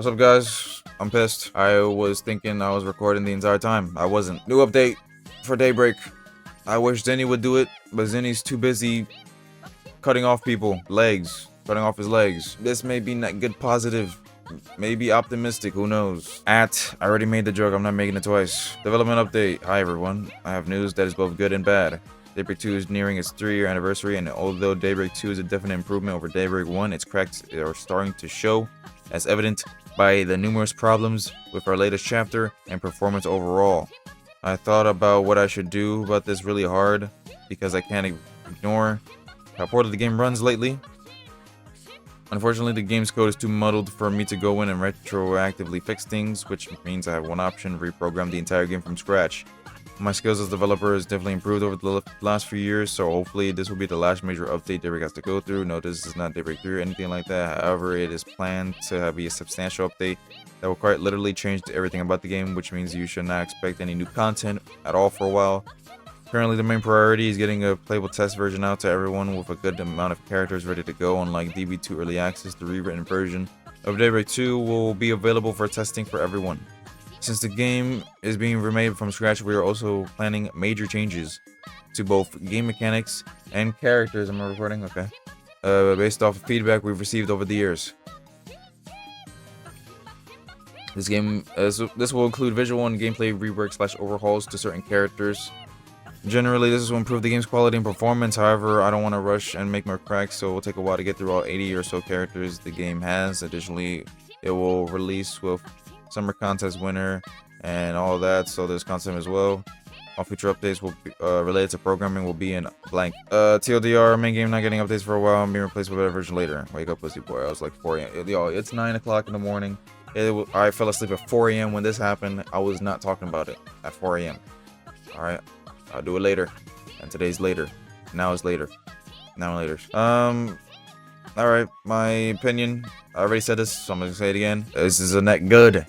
What's up, guys? I'm pissed. I was thinking I was recording the entire time. I wasn't. New update for Daybreak. I wish Zinni would do it, but Zinni's too busy cutting off people. Legs. Cutting off his legs. This may be not good positive. Maybe optimistic, who knows? I already made the joke, I'm not making it twice. Development update. Hi everyone. I have news that is both good and bad. Daybreak 2 is nearing its 3-year anniversary, and although Daybreak 2 is a definite improvement over Daybreak 1, its cracks are starting to show, as evident by the numerous problems with our latest chapter and performance overall. I thought about what I should do about this really hard, because I can't ignore how poorly the game runs lately. Unfortunately, the game's code is too muddled for me to go in and retroactively fix things, which means I have one option: reprogram the entire game from scratch. My skills as a developer has definitely improved over the last few years, so hopefully this will be the last major update Daybreak has to go through. No, this is not Daybreak 3 or anything like that. However, it is planned to be a substantial update that will quite literally change everything about the game, which means you should not expect any new content at all for a while. Currently, the main priority is getting a playable test version out to everyone with a good amount of characters ready to go. Unlike DB2 Early Access, the rewritten version of Daybreak 2 will be available for testing for everyone. Since the game is being remade from scratch, we are also planning major changes to both game mechanics and characters. Am I recording? Okay. Based off of feedback we've received over the years. This will include visual and gameplay rework / overhauls to certain characters. Generally, this will improve the game's quality and performance. However, I don't want to rush and make more cracks, so it will take a while to get through all 80 or so characters the game has. Additionally, it will release with summer contest winner and all that, so there's content as well. All future updates will be related to programming will be in blank. TLDR, main game not getting updates for a while. I'm being replaced with a better version later. Wake up, pussy boy. I was like 4 a.m. Yo, it's 9 o'clock in the morning. I fell asleep at 4 a.m. when this happened. I was not talking about it at 4 a.m. All right, I'll do it later. And today's later. Now is later. Now later. All right, my opinion. I already said this, so I'm gonna say it again. This is a net good.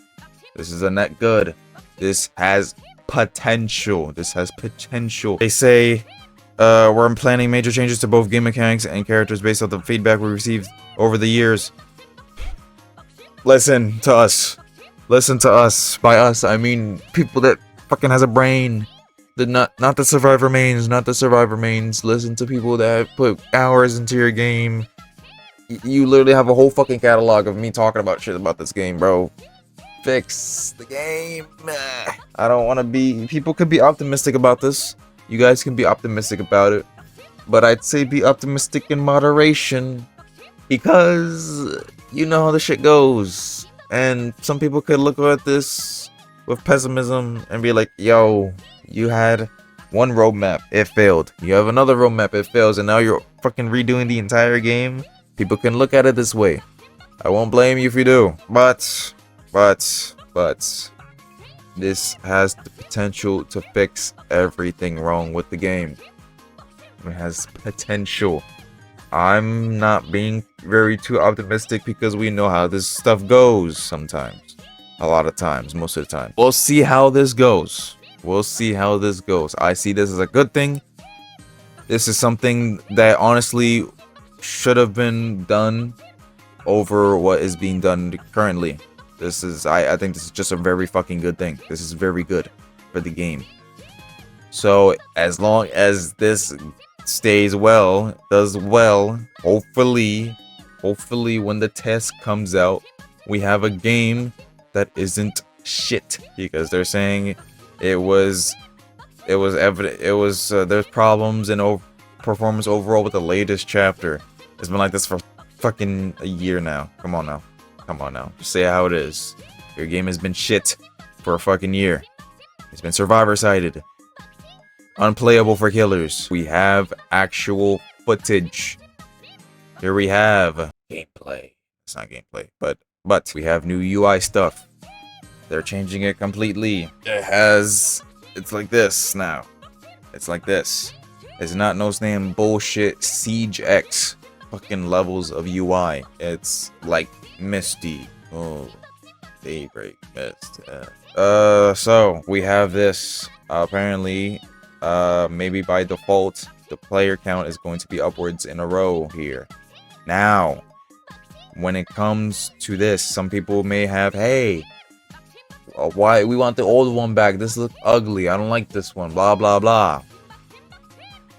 This is a net good. This has potential. This has potential. They say we're planning major changes to both game mechanics and characters based on the feedback we received over the years. Listen to us. Listen to us. By us, I mean people that fucking has a brain. Not the survivor mains. Not the survivor mains. Listen to people that put hours into your game. You literally have a whole fucking catalog of me talking about shit about this game, bro. Fix the game. I don't want to be. People can be optimistic about this. You guys can be optimistic about it, but I'd say be optimistic in moderation, because you know how the shit goes. And some people could look at this with pessimism and be like, "Yo, you had one roadmap, it failed. You have another roadmap, it fails, and now you're fucking redoing the entire game." People can look at it this way. I won't blame you if you do, but this has the potential to fix everything wrong with the game. It has potential. I'm not being very too optimistic because we know how this stuff goes sometimes. A lot of times, most of the time. We'll see how this goes. We'll see how this goes. I see this as a good thing. This is something that honestly should have been done over what is being done currently. This is, I think this is just a very fucking good thing. This is very good for the game. So as long as this stays well, does well, hopefully when the test comes out, we have a game that isn't shit, because they're saying it was evident, there's problems in performance overall with the latest chapter. It's been like this for fucking a year now. Come on now. Just say how it is. Your game has been shit for a fucking year. It's been survivor sided. Unplayable for killers. We have actual footage. Here we have gameplay. It's not gameplay, but we have new UI stuff. They're changing it completely. It's like this now. It's like this. It's not no name bullshit Siege X fucking levels of UI. It's like Misty. Oh, Daybreak Mist. So we have this. Apparently, maybe by default, the player count is going to be upwards in a row here. Now, when it comes to this, some people may have, hey, why we want the old one back? This looks ugly. I don't like this one. Blah, blah, blah.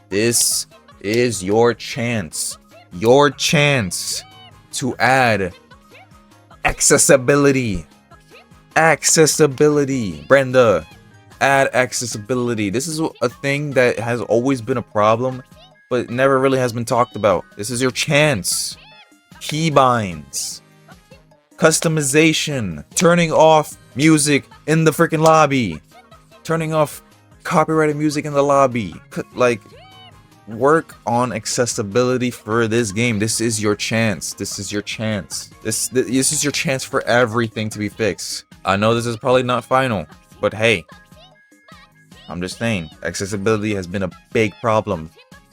This is your chance. Your chance to add accessibility. Accessibility. Brenda, add accessibility. This is a thing that has always been a problem, but never really has been talked about. This is your chance. Keybinds. Customization. Turning off music in the freaking lobby. Turning off copyrighted music in the lobby. Like, work on accessibility for this game. This is your chance. This is your chance. This is your chance for everything to be fixed. I know this is probably not final, but hey, I'm just saying, accessibility has been a big problem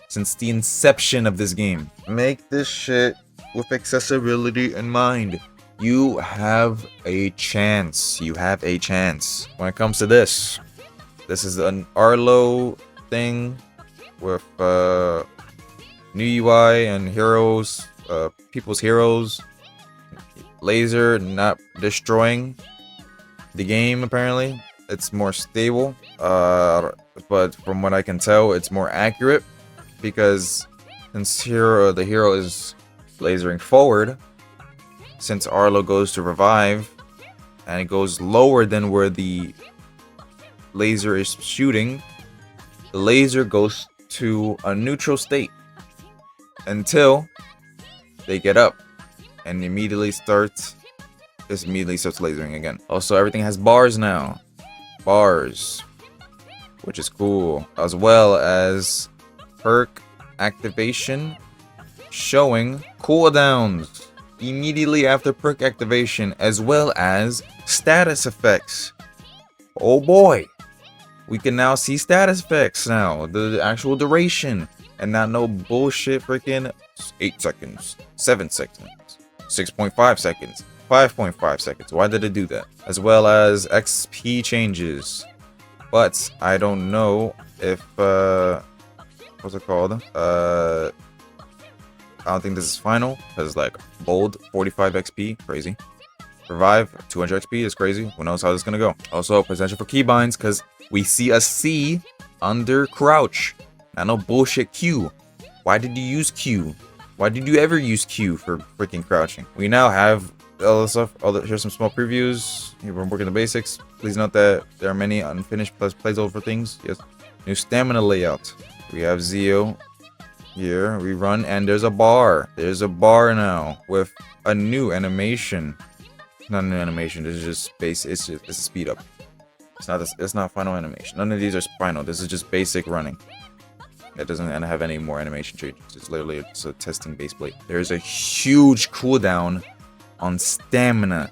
since the inception of this game. Make this shit with accessibility in mind. You have a chance. You have a chance. When it comes to this is an Arlo thing with new UI and heroes, people's heroes, laser not destroying the game. Apparently it's more stable, but from what I can tell, it's more accurate, because since the hero is lasering forward, since Arlo goes to revive and it goes lower than where the laser is shooting, the laser goes to a neutral state until they get up and immediately starts lasering again. Also, everything has bars now. Bars, which is cool, as well as perk activation showing cooldowns immediately after perk activation, as well as status effects. Oh boy, we can now see status effects now, the actual duration, and not no bullshit freaking 8 seconds, 7 seconds, 6.5 seconds, 5.5 seconds. Why did it do that? As well as XP changes, but I don't know if what's it called? I don't think this is final, because like bold 45 XP, crazy. Revive 200 XP is crazy. Who knows how this is gonna go? Also, potential for keybinds, because we see a C under crouch. Not no bullshit Q. Why did you use Q? Why did you ever use Q for freaking crouching? We now have all this stuff. Here's some small previews. Here we're working the basics. Please note that there are many unfinished placeholder things. Yes. New stamina layout. We have Zeo here. We run and there's a bar. There's a bar now with a new animation. Not a new animation. This is just base. It's a speed up. It's not final animation. None of these are final. This is just basic running. It doesn't have any more animation changes. It's literally just a testing base plate. There's a huge cooldown on stamina.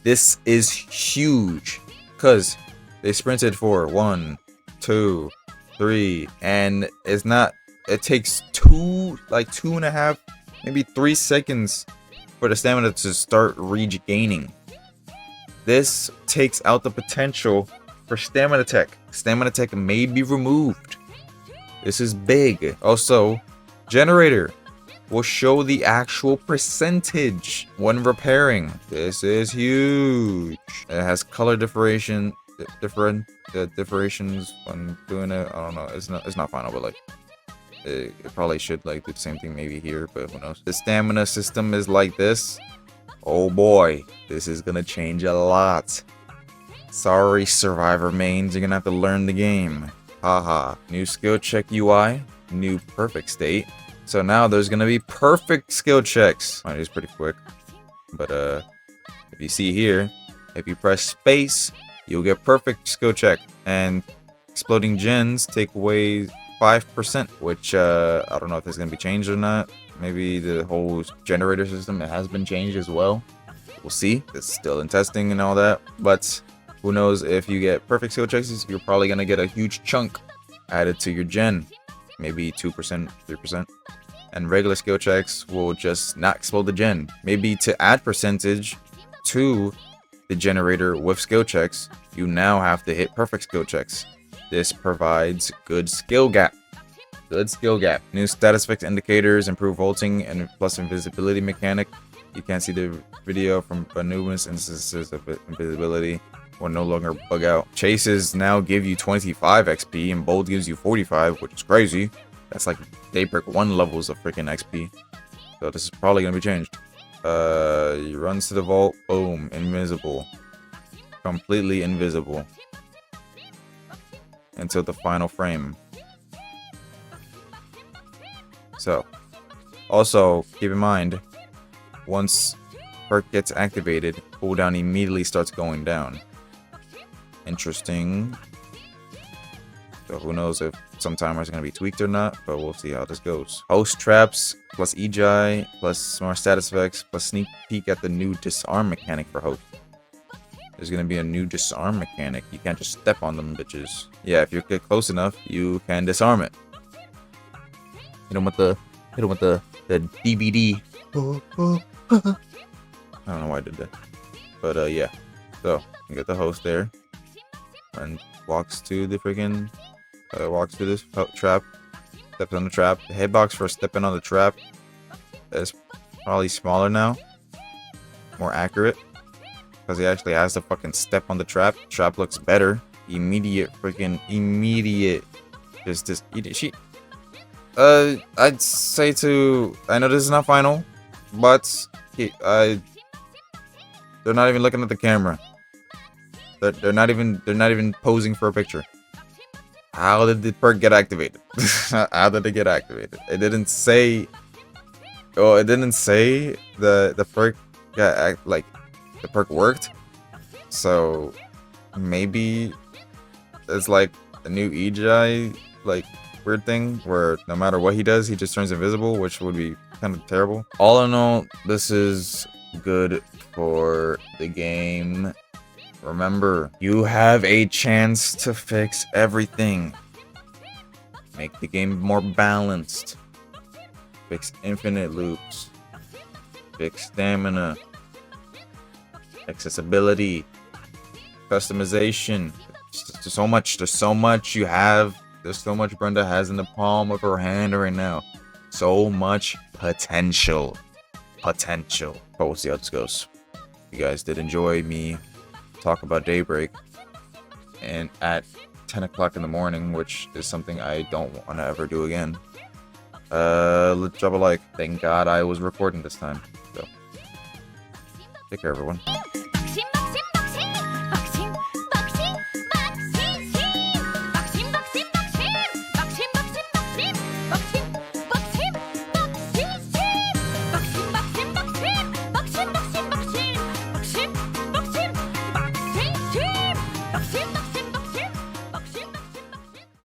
This is huge because they sprinted for 1, 2, 3, and it's not. It takes 2.5, maybe 3 seconds for the stamina to start regaining. This takes out the potential for stamina tech. Stamina tech may be removed. This is big. Also, generator will show the actual percentage when repairing. This is huge. It has color differentiations when doing it. I don't know. It's not final, but like it probably should like do the same thing maybe here, but who knows. The stamina system is like this. Oh boy, this is gonna change a lot. Sorry, Survivor mains, you're gonna have to learn the game. Haha. New skill check UI, new perfect state. So now there's gonna be perfect skill checks. Mine is pretty quick, but if you see here, if you press space, you'll get perfect skill check, and exploding gens take away 5%, which I don't know if it's gonna be changed or not. Maybe the whole generator system, it has been changed as well. We'll see. It's still in testing and all that, but who knows, if you get perfect skill checks, you're probably gonna get a huge chunk added to your gen, maybe 2%, 3%. And regular skill checks will just not explode the gen. Maybe to add percentage to the generator with skill checks, you now have to hit perfect skill checks. This provides good skill gap. Good skill gap. New status effect indicators, improve vaulting, and plus invisibility mechanic. You can't see the video from numerous instances of invisibility will no longer bug out. Chases now give you 25 XP and bold gives you 45, which is crazy. That's like Daybreak 1 levels of freaking XP. So this is probably gonna be changed. He runs to the vault, boom, invisible. Completely invisible. Until the final frame. So, also, keep in mind, once perk gets activated, cooldown immediately starts going down. Interesting. So who knows if some timers are going to be tweaked or not, but we'll see how this goes. Host traps, plus EGI, plus more status effects, plus sneak peek at the new disarm mechanic for host. There's going to be a new disarm mechanic. You can't just step on them bitches. Yeah, if you get close enough, you can disarm it. Hit him with the DVD. I don't know why I did that. But yeah. So, you get the host there. And walks to the freaking walks to this trap, steps on the trap. The hitbox for stepping on the trap is probably smaller now, more accurate, because he actually has to fucking step on the trap. Trap looks better. Immediate. Just this she. I'd say to. I know this is not final, but they're not even looking at the camera. They're not even posing for a picture. How did the perk get activated? How did it get activated? It didn't say. Oh, it didn't say the perk got like the perk worked. So maybe it's like a new EGI like weird thing where no matter what he does, he just turns invisible, which would be kind of terrible. All in all, this is good for the game. Remember, you have a chance to fix everything. Make the game more balanced. Fix infinite loops. Fix stamina. Accessibility. Customization. There's so much you have. There's so much Brenda has in the palm of her hand right now. So much potential. But we'll see how this goes. You guys did enjoy me talk about Daybreak and at 10 o'clock in the morning, which is something I don't want to ever do again. Let's drop a like. Thank God I was recording this time. So take care, everyone.